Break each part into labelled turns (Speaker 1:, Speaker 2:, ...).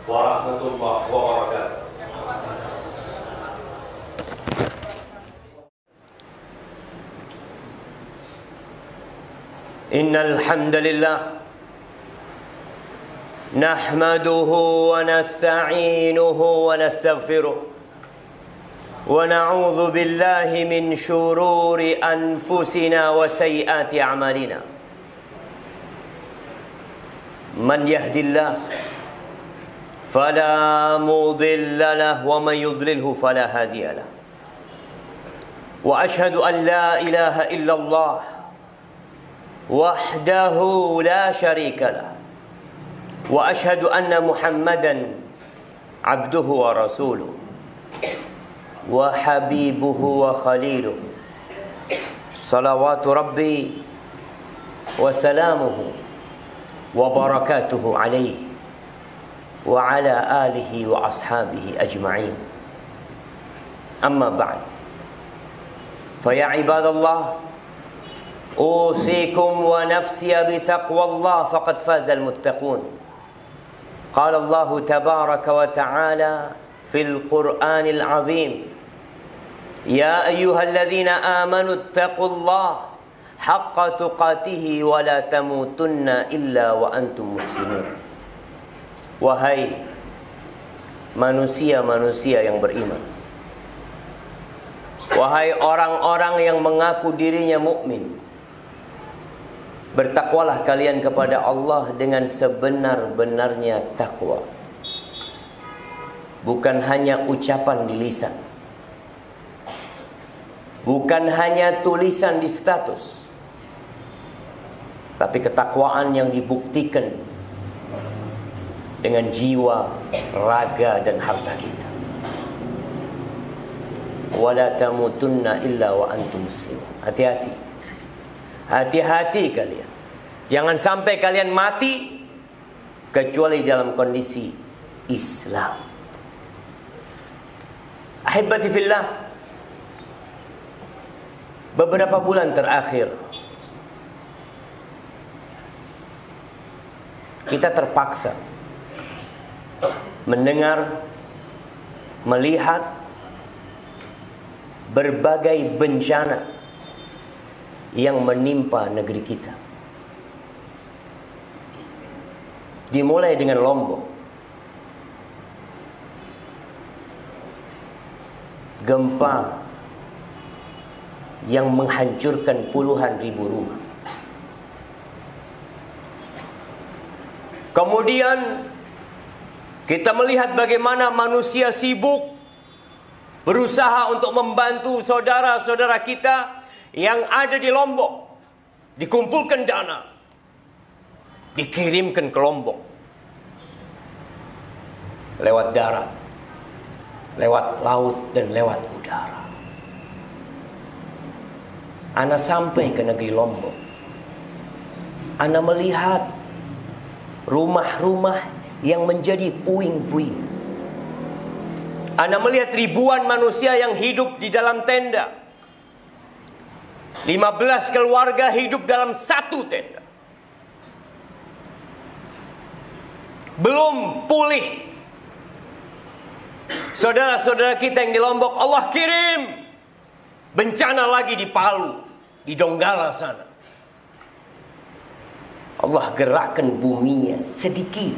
Speaker 1: warahmatullahi wabarakatuh. Innal hamdalillah nahmaduhu wa nasta'inuhu wa nastaghfiruh wa na'udzu billahi min shururi anfusina wa sayyiati a'malina. Man yahdillah fala mudilla lahu wa man yudlilhu fala hadiya lahu. Wa ashhadu an la ilaha illallah wahdahu la syarika lah. Wa ashhadu anna Muhammadan abduhu wa rasuluh wa habibuhu wa khaliluh. Salawatu rabbi wa salamuhu wa barakatuhu alaihi wa ala alihi wa ashabihi ajma'in. Amma ba'd. Fa ya ibadallah, أوصيكم ونفسي بتقوى الله فقد فاز المتقون. قال الله تبارك وتعالى في القرآن العظيم: يا أيها الذين آمنوا اتقوا الله حق تقاته ولا تموتن إلا وأنتم مسلمون. Wahai manusia-manusia yang beriman, wahai orang-orang yang mengaku dirinya mukmin, bertakwalah kalian kepada Allah dengan sebenar-benarnya takwa. Bukan hanya ucapan di lisan, bukan hanya tulisan di status, tapi ketakwaan yang dibuktikan dengan jiwa, raga, dan harta kita. Wala tamutunna illa wa antum muslimun. Hati-hati, hati-hati kalian. Jangan sampai kalian mati kecuali dalam kondisi Islam. Ahibati fillah, beberapa bulan terakhir kita terpaksa mendengar, melihat berbagai bencana yang menimpa negeri kita. Dimulai dengan Lombok, gempa yang menghancurkan puluhan ribu rumah. Kemudian kita melihat bagaimana manusia sibuk berusaha untuk membantu saudara-saudara kita yang ada di Lombok. Dikumpulkan dana, dikirimkan ke Lombok lewat darat, lewat laut, dan lewat udara. Ana sampai ke negeri Lombok, Ana melihat rumah-rumah yang menjadi puing-puing. Ana melihat ribuan manusia yang hidup di dalam tenda. 15 keluarga hidup dalam satu tenda. Belum pulih saudara-saudara kita yang di Lombok. Allah kirim bencana lagi di Palu, di Donggala sana. Allah gerakkan buminya sedikit,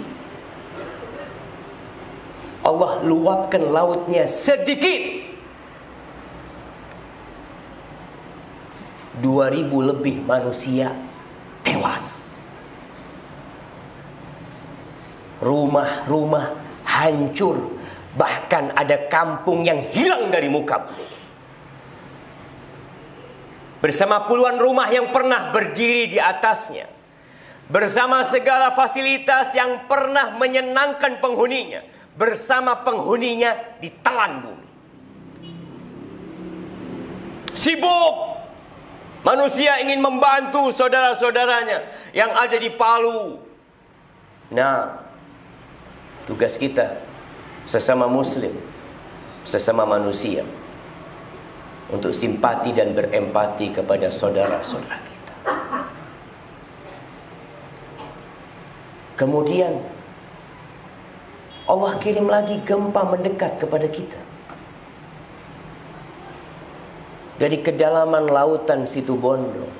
Speaker 1: Allah luapkan lautnya sedikit. 2.000 lebih manusia tewas. Rumah-rumah hancur. Bahkan ada kampung yang hilang dari muka bumi. Bersama puluhan rumah yang pernah berdiri di atasnya. Bersama segala fasilitas yang pernah menyenangkan penghuninya. Bersama penghuninya ditelan bumi. Sibuk manusia ingin membantu saudara-saudaranya yang ada di Palu. Nah, tugas kita sesama muslim, sesama manusia, untuk simpati dan berempati kepada saudara-saudara kita. Kemudian Allah kirim lagi gempa mendekat kepada kita. Dari kedalaman lautan Situbondo,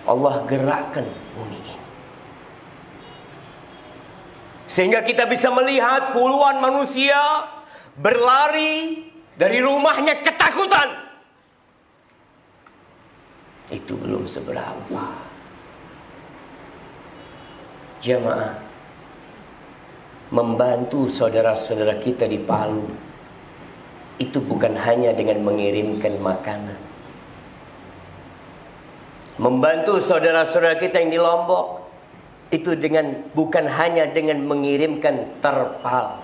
Speaker 1: Allah gerakkan bumi ini. Sehingga kita bisa melihat puluhan manusia berlari dari rumahnya ketakutan. Itu belum seberapa. Jamaah, membantu saudara-saudara kita di Palu itu bukan hanya dengan mengirimkan makanan. Membantu saudara-saudara kita yang di Lombok itu bukan hanya dengan mengirimkan terpal.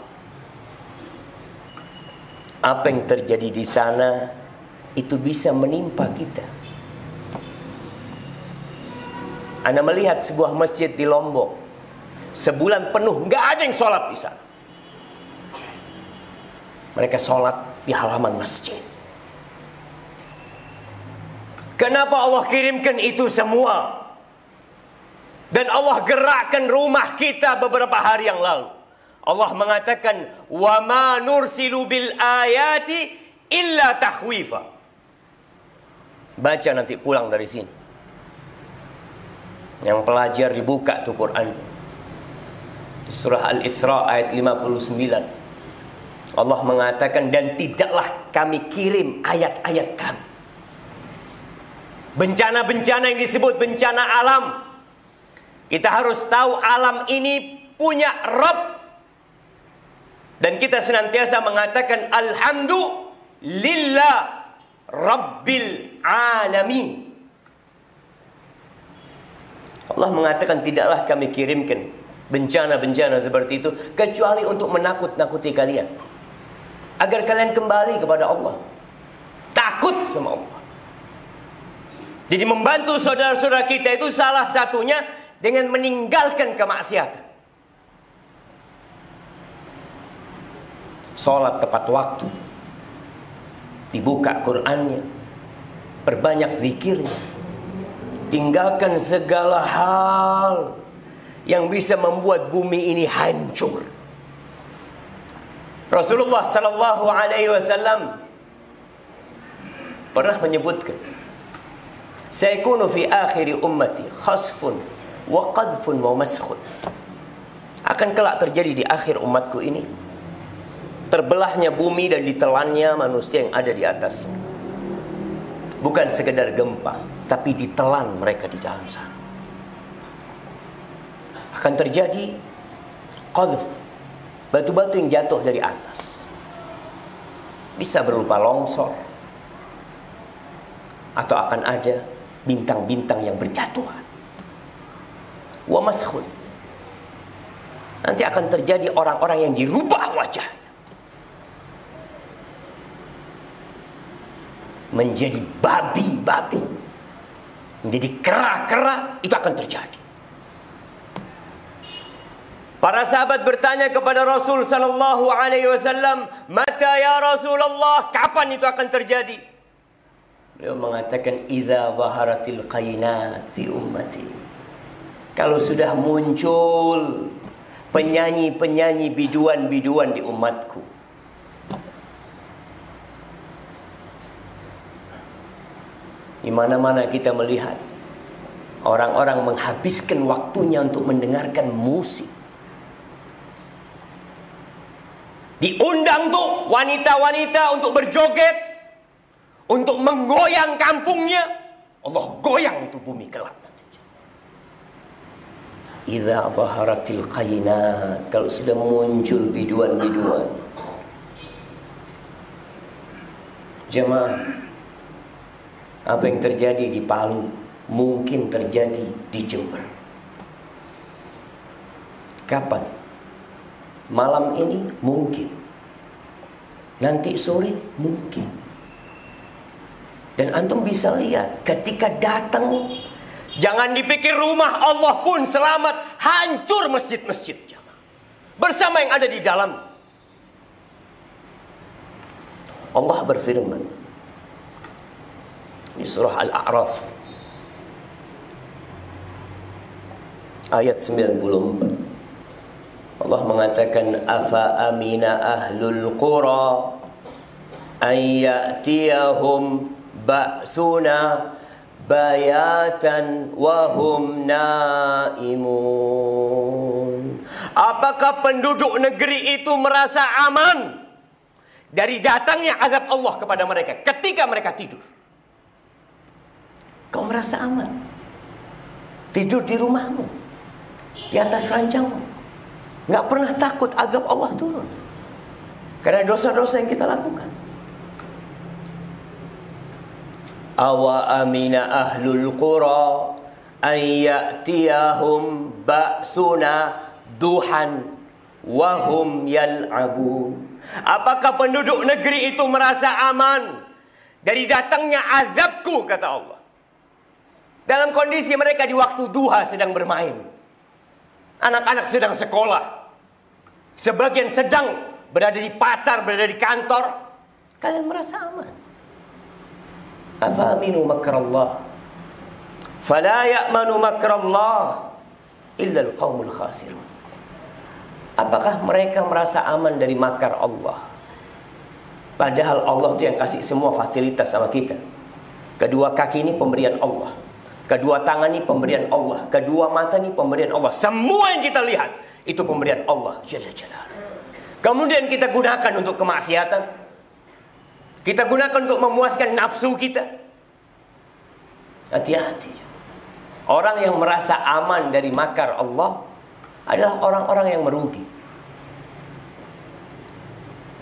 Speaker 1: Apa yang terjadi di sana itu bisa menimpa kita. Anda melihat sebuah masjid di Lombok, sebulan penuh nggak ada yang sholat di sana. Mereka sholat di halaman masjid. Kenapa Allah kirimkan itu semua? Dan Allah gerakkan rumah kita beberapa hari yang lalu. Allah mengatakan, "Wa ma nursilu bil ayati illa takhwifa." Baca nanti pulang dari sini. Yang pelajar dibuka tuh Quran. Surah Al-Isra ayat 59. Allah mengatakan, dan tidaklah kami kirim ayat-ayat kami. Bencana-bencana yang disebut bencana alam. Kita harus tahu alam ini punya Rabb. Dan kita senantiasa mengatakan Alhamdulillah Rabbil Alamin. Allah mengatakan tidaklah kami kirimkan bencana-bencana seperti itu kecuali untuk menakut-nakuti kalian, agar kalian kembali kepada Allah, takut sama Allah. Jadi membantu saudara-saudara kita itu salah satunya dengan meninggalkan kemaksiatan. Sholat tepat waktu, dibuka Qur'annya, perbanyak zikirnya, tinggalkan segala hal yang bisa membuat bumi ini hancur. Rasulullah sallallahu alaihi wasallam pernah menyebutkan, "Sayakunu fi akhiri ummati khasfun wa qadfun wa maskhun." Akan kelak terjadi di akhir umatku ini terbelahnya bumi dan ditelannya manusia yang ada di atas. Bukan sekedar gempa, tapi ditelan mereka di dalam sana. Akan terjadi qadf, batu-batu yang jatuh dari atas. Bisa berupa longsor, atau akan ada bintang-bintang yang berjatuhan. Wa maskhun, nanti akan terjadi orang-orang yang dirubah wajahnya menjadi babi-babi, menjadi kera-kera. Itu akan terjadi. Para sahabat bertanya kepada Rasul sallallahu alaihi wasallam, "Mata ya Rasulullah, kapan itu akan terjadi?" Beliau mengatakan, "Idza zaharatil qainat fi ummati." Kalau sudah muncul penyanyi-penyanyi biduan-biduan di umatku. Di mana-mana kita melihat orang-orang menghabiskan waktunya untuk mendengarkan musik. Diundang tuh wanita-wanita untuk berjoget, untuk menggoyang kampungnya. Allah goyang itu bumi kelak. Idza baharatil qainat, kalau sudah muncul biduan-biduan. Jemaah, apa yang terjadi di Palu mungkin terjadi di Jember. Kapan? Malam ini mungkin. Nanti sore mungkin. Dan antum bisa lihat ketika datang, jangan dipikir rumah Allah pun selamat, hancur masjid-masjid bersama yang ada di dalam. Allah berfirman di surah Al-A'raf ayat 94. Allah mengatakan, afa amina ahlul qura ay ya'tiyahum ba'suna bayatan wa hum naimun. Apakah penduduk negeri itu merasa aman dari datangnya azab Allah kepada mereka ketika mereka tidur? Kau merasa aman? Tidur di rumahmu, di atas ranjangmu, nggak pernah takut azab Allah turun karena dosa-dosa yang kita lakukan. Awa amina ahlul qura ay ya'tiyahum ba'suna duhan wa hum yal'abun. Apakah penduduk negeri itu merasa aman dari datangnya azabku, kata Allah, dalam kondisi mereka di waktu duha sedang bermain, anak-anak sedang sekolah, sebagian sedang berada di pasar, berada di kantor. Kalian merasa aman? Afa aminu makrallah fala ya'manu makrallah illa al-qaumul khasirun. Apakah mereka merasa aman dari makar Allah? Padahal Allah itu yang kasih semua fasilitas sama kita. Kedua kaki ini pemberian Allah, kedua tangan ini pemberian Allah, kedua mata ini pemberian Allah. Semua yang kita lihat itu pemberian Allah Jalla Jalaluhu. Kemudian kita gunakan untuk kemaksiatan, kita gunakan untuk memuaskan nafsu kita. Hati-hati. Orang yang merasa aman dari makar Allah adalah orang-orang yang merugi.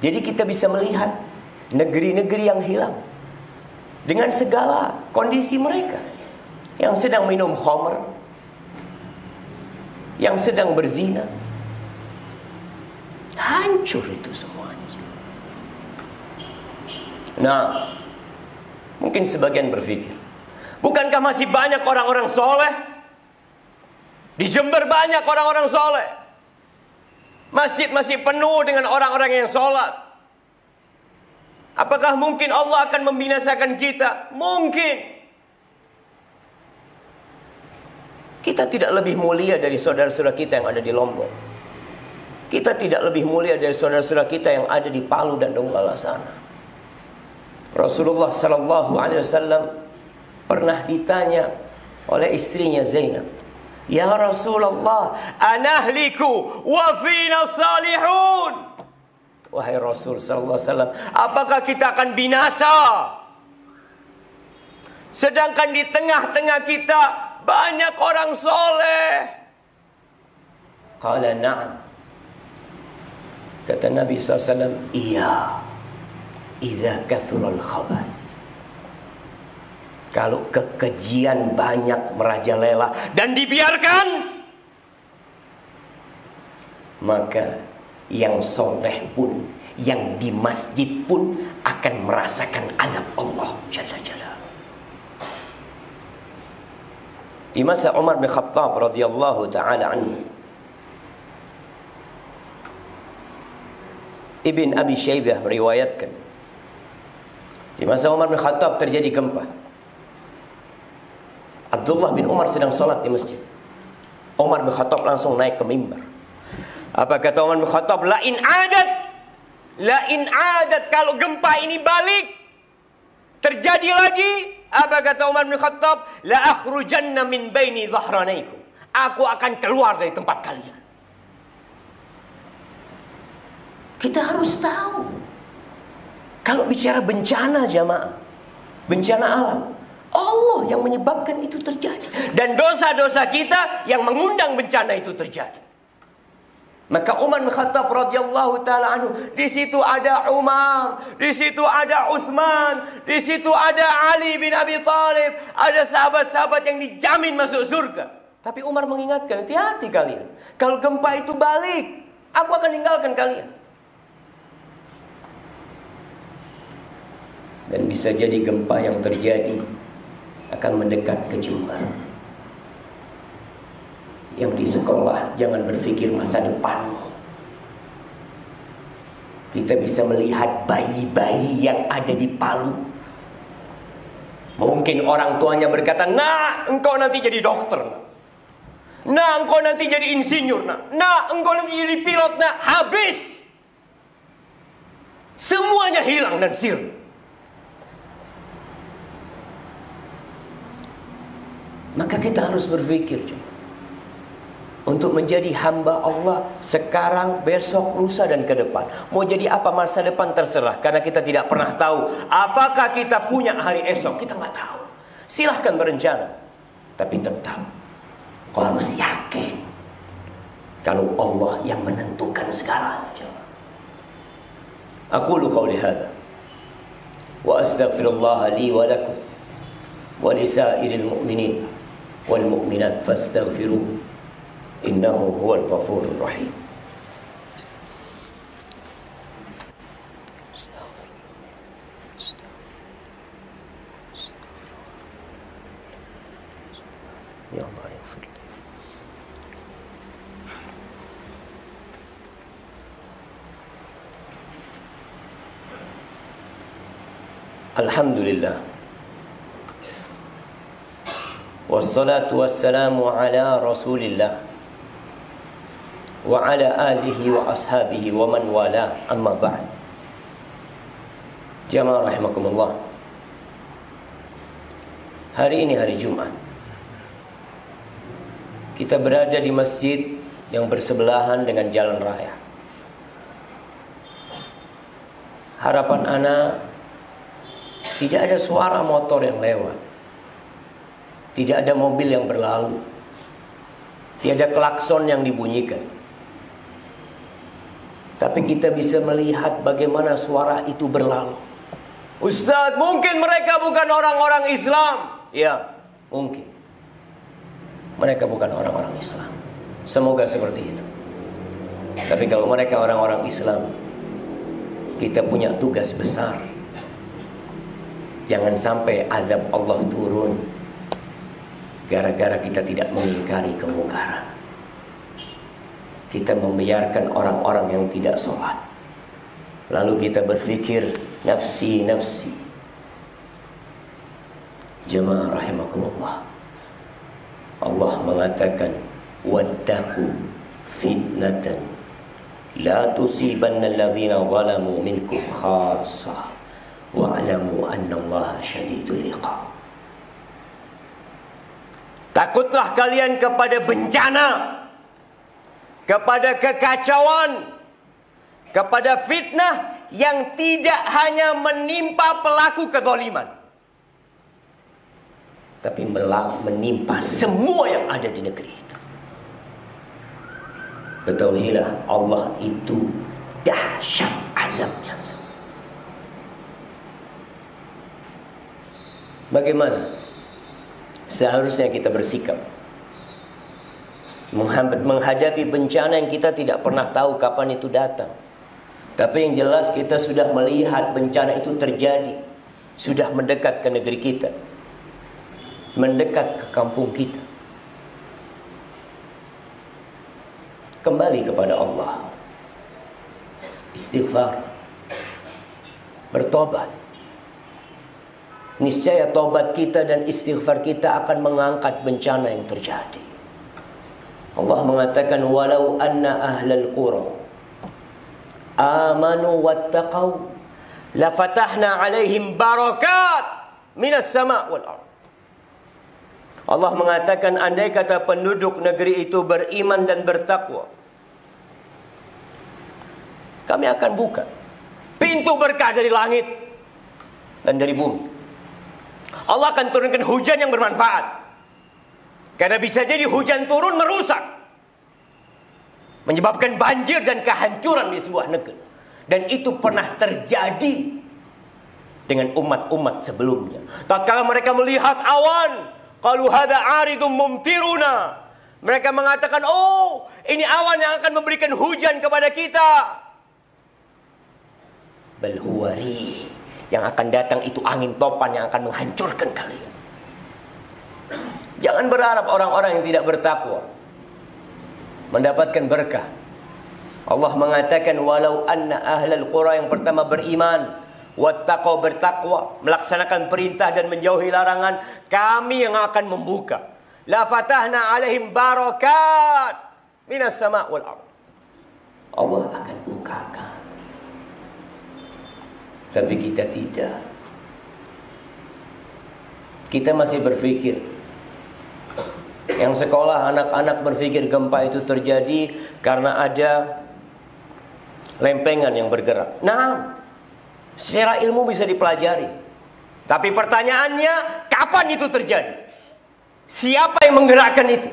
Speaker 1: Jadi kita bisa melihat negeri-negeri yang hilang dengan segala kondisi mereka, yang sedang minum khamr, yang sedang berzina. Hancur itu semuanya. Nah, mungkin sebagian berpikir, bukankah masih banyak orang-orang soleh? Di Jember banyak orang-orang soleh. Masjid masih penuh dengan orang-orang yang sholat. Apakah mungkin Allah akan membinasakan kita? Mungkin. Kita tidak lebih mulia dari saudara-saudara kita yang ada di Lombok. Kita tidak lebih mulia dari saudara-saudara kita yang ada di Palu dan Donggala sana. Rasulullah sallallahu alaihi wasallam pernah ditanya oleh istrinya Zainab, "Ya Rasulullah, anahliku wa fina salihun." Wahai Rasul sallallahu alaihi wasallam, apakah kita akan binasa sedangkan di tengah-tengah kita banyak orang soleh? Qala na'am. Kata Nabi SAW, iya, idza kathural khabas. Kalau kekejian banyak merajalela dan dibiarkan, maka yang soleh pun, yang di masjid pun akan merasakan azab Allah Jalla Jalaluhu. Di masa Umar bin Khattab radhiyallahu ta'ala anhu, Ibn Abi Syaibah meriwayatkan, di masa Umar bin Khattab terjadi gempa. Abdullah bin Umar sedang sholat di masjid. Umar bin Khattab langsung naik ke mimbar. Apa kata Umar bin Khattab? Lain adat, kalau gempa ini balik terjadi lagi. Apa kata Umar bin Khattab? La akhrujanna min baini dhahranaikum. Aku akan keluar dari tempat kalian. Kita harus tahu, kalau bicara bencana jamaah, bencana alam, Allah yang menyebabkan itu terjadi, dan dosa-dosa kita yang mengundang bencana itu terjadi. Maka Umar bin Khattab radhiyallahu taala anhu, di situ ada Umar, di situ ada Utsman, di situ ada Ali bin Abi Thalib, ada sahabat-sahabat yang dijamin masuk surga. Tapi Umar mengingatkan, hati-hati kalian, kalau gempa itu balik, aku akan tinggalkan kalian. Dan bisa jadi gempa yang terjadi akan mendekat ke Jember. Yang di sekolah jangan berpikir masa depanmu. Kita bisa melihat bayi-bayi yang ada di Palu. Mungkin orang tuanya berkata, "Nah, engkau nanti jadi dokter. Nak engkau nanti jadi insinyur, nak engkau nanti jadi pilot, nak. Habis. Semuanya hilang dan sirna. Maka kita harus berpikir untuk menjadi hamba Allah sekarang, besok, lusa dan ke depan. Mau jadi apa masa depan terserah, karena kita tidak pernah tahu apakah kita punya hari esok. Kita nggak tahu. Silahkan berencana, tapi tetap kau harus yakin kalau Allah yang menentukan segalanya. Aqulu qawli hadha wa astaghfirullah li wa lakum wa lisairil mu'minin wal mu'minat fastaghfiruhu innahu huwal ghafurur rahim. Ya Allah, ya Fadli. Alhamdulillah. Wassalatu wassalamu ala Rasulillah wa ala alihi wa ashabihi wa man wala, amma ba'd. Jamaah rahimakumullah. Hari ini hari Jumat. Kita berada di masjid yang bersebelahan dengan jalan raya. Harapan anak, tidak ada suara motor yang lewat, tidak ada mobil yang berlalu, tidak ada klakson yang dibunyikan. Tapi kita bisa melihat bagaimana suara itu berlalu. Ustaz, mungkin mereka bukan orang-orang Islam. Ya, mungkin mereka bukan orang-orang Islam. Semoga seperti itu. Tapi kalau mereka orang-orang Islam, kita punya tugas besar. Jangan sampai azab Allah turun gara-gara kita tidak mengingkari kemungkaran. Kita membiarkan orang-orang yang tidak sholat, lalu kita berpikir nafsi, nafsi. Jemaah rahimakumullah, Allah mengatakan wattaqu fitnatan la tusibanna alladhina zalamu minkum khassah wa'lamu annallaha syadidul iqab. Takutlah kalian kepada bencana, kepada kekacauan, kepada fitnah yang tidak hanya menimpa pelaku kezaliman, tapi menimpa semua yang ada di negeri itu. Ketahuilah Allah itu dahsyat azabnya. Bagaimana seharusnya kita bersikap menghadapi bencana yang kita tidak pernah tahu kapan itu datang? Tapi yang jelas kita sudah melihat bencana itu terjadi, sudah mendekat ke negeri kita, mendekat ke kampung kita. Kembali kepada Allah, istighfar, bertobat. Niscaya tobat kita dan istighfar kita akan mengangkat bencana yang terjadi. Allah mengatakan walau anna ahlal qura amanu wattaqau lafatahna alaihim barakat minas sama' wal ardh. Allah mengatakan andai kata penduduk negeri itu beriman dan bertakwa, kami akan buka pintu berkah dari langit dan dari bumi. Allah akan turunkan hujan yang bermanfaat. Karena bisa jadi hujan turun merusak, menyebabkan banjir dan kehancuran di sebuah negeri. Dan itu pernah terjadi dengan umat-umat sebelumnya. Tatkala mereka melihat awan, qalu hadza 'aridum mumtiruna. Mereka mengatakan, oh, ini awan yang akan memberikan hujan kepada kita. Bal huwa rih. Yang akan datang itu angin topan yang akan menghancurkan kalian. Jangan berharap orang-orang yang tidak bertakwa mendapatkan berkah. Allah mengatakan walau anna ahlal qura, yang pertama beriman, wattaqau, bertakwa, melaksanakan perintah dan menjauhi larangan, kami yang akan membuka la fatahna alaihim barakat minas sama' wal ardh. Allah akan bukakan. Tapi kita tidak. Kita masih berpikir. Yang sekolah anak-anak berpikir gempa itu terjadi karena ada lempengan yang bergerak. Nah, secara ilmu bisa dipelajari. Tapi pertanyaannya, kapan itu terjadi? Siapa yang menggerakkan itu?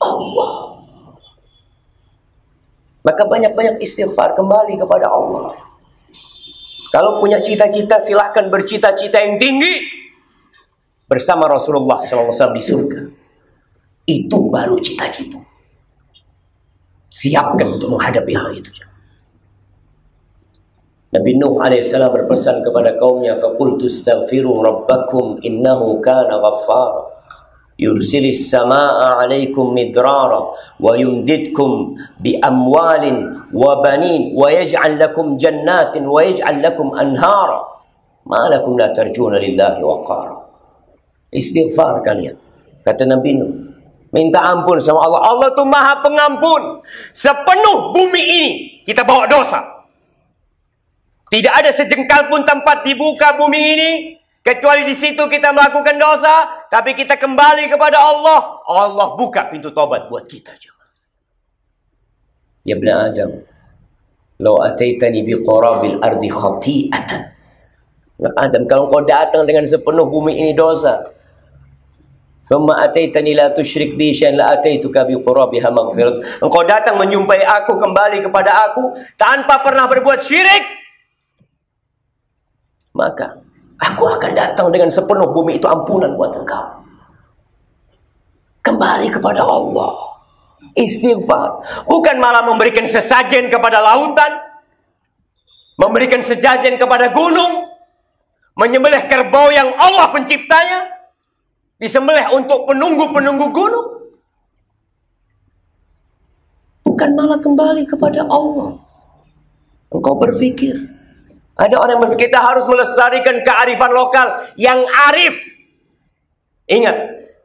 Speaker 1: Allah. Maka banyak-banyak istighfar, kembali kepada Allah. Kalau punya cita-cita, silahkan bercita-cita yang tinggi bersama Rasulullah SAW di surga. Itu baru cita-cita. Siapkan untuk menghadapi hal itu. Nabi Nuh alaihissalam berpesan kepada kaumnya, faqultu astaghfiru rabbakum innahu kana ghaffara yursilis samaa'a 'alaikum midrara wa yumdidkum bi amwalin wa banin wa yaj'al lakum jannatin wa yaj'al lakum anhara ma lakum la tarjuna lillahi waqara. Istighfar kalian, kata Nabi Nuh, minta ampun sama Allah. Allah itu Maha Pengampun. Sepenuh bumi ini kita bawa dosa. Tidak ada sejengkal pun tempat dibuka bumi ini kecuali di situ kita melakukan dosa, tapi kita kembali kepada Allah. Allah buka pintu tobat buat kita. Ya ibn Adam, law ataitani biqarabil ardi khati'atan. Ya Adam, kalau kau datang dengan sepenuh bumi ini dosa, thumma ataitani la tusyrik bi syai'an la ataituka biqarabiha maghfirat. Engkau datang menjumpai aku, kembali kepada aku tanpa pernah berbuat syirik, maka aku akan datang dengan sepenuh bumi itu ampunan buat engkau. Kembali kepada Allah. Istighfar. Bukan malah memberikan sesajen kepada lautan, memberikan sesajen kepada gunung, menyembelih kerbau yang Allah penciptanya, disembelih untuk penunggu-penunggu gunung. Bukan malah kembali kepada Allah. Engkau berpikir, ada orang yang berpikir kita harus melestarikan kearifan lokal yang arif. Ingat,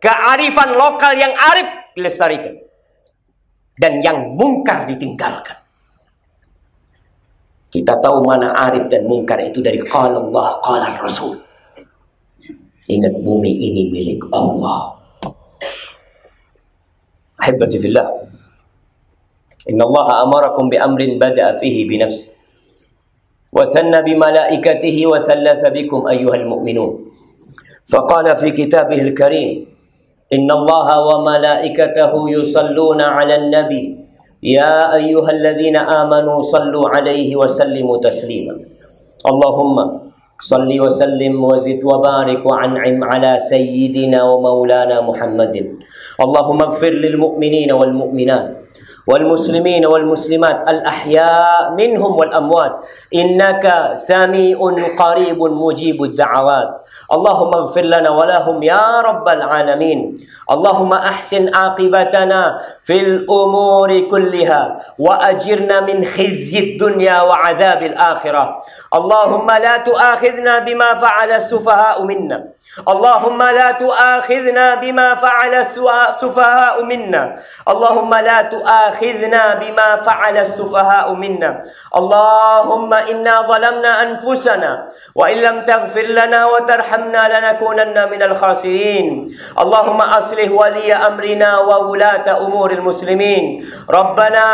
Speaker 1: kearifan lokal yang arif dilestarikan. Dan yang mungkar ditinggalkan. Kita tahu mana arif dan mungkar itu dari qala Allah, qala Rasul. Ingat, bumi ini milik Allah. Ahibbati fillah, inna Allah amarakum bi amrin bada'a fihi bi nafsihi وثنى بملائكته وثلث بكم أيها المؤمنون فقال في كتابه الكريم إن الله وملائكته يصلون على النبي يا أيها الذين آمنوا صلوا عليه وسلموا تسليما اللهم صل وسلم وزد وبارك وأنعم على سيدنا ومولانا محمد اللهم اغفر للمؤمنين والمؤمنات والمسلمين والمسلمات الأحياء منهم والأموات إنك سميع قريب مجيب الدعوات اللهم اغفر لنا ولهم يا رب العالمين اللهم أحسن عاقبتنا في الأمور كلها وأجرنا من خزي الدنيا وعذاب الآخرة اللهم لا تؤاخذنا بما فعل السفهاء منا اللهم لا تؤاخذنا بما فعل السفهاء منا اللهم لا تؤاخذنا بما فعل السفهاء منا اللهم إنا ظلمنا أنفسنا وإن لم تغفر لنا وترحمنا لنكونن من الخاسرين اللهم أصلح ولي أمرنا وولاة أمور المسلمين ربنا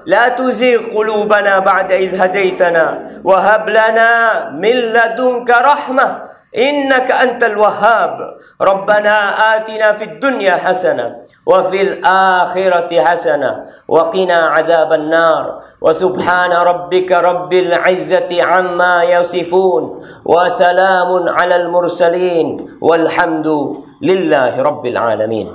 Speaker 1: لا تزغ قلوبنا بعد إذ هديتنا وهب لنا من لدنك رحمة إنك أنت الوهاب ربنا آتنا في الدنيا حسنة وفي الآخرة حسنة وقنا عذاب النار وسبحان ربك رب العزة عما يصفون وسلام على المرسلين والحمد لله رب العالمين.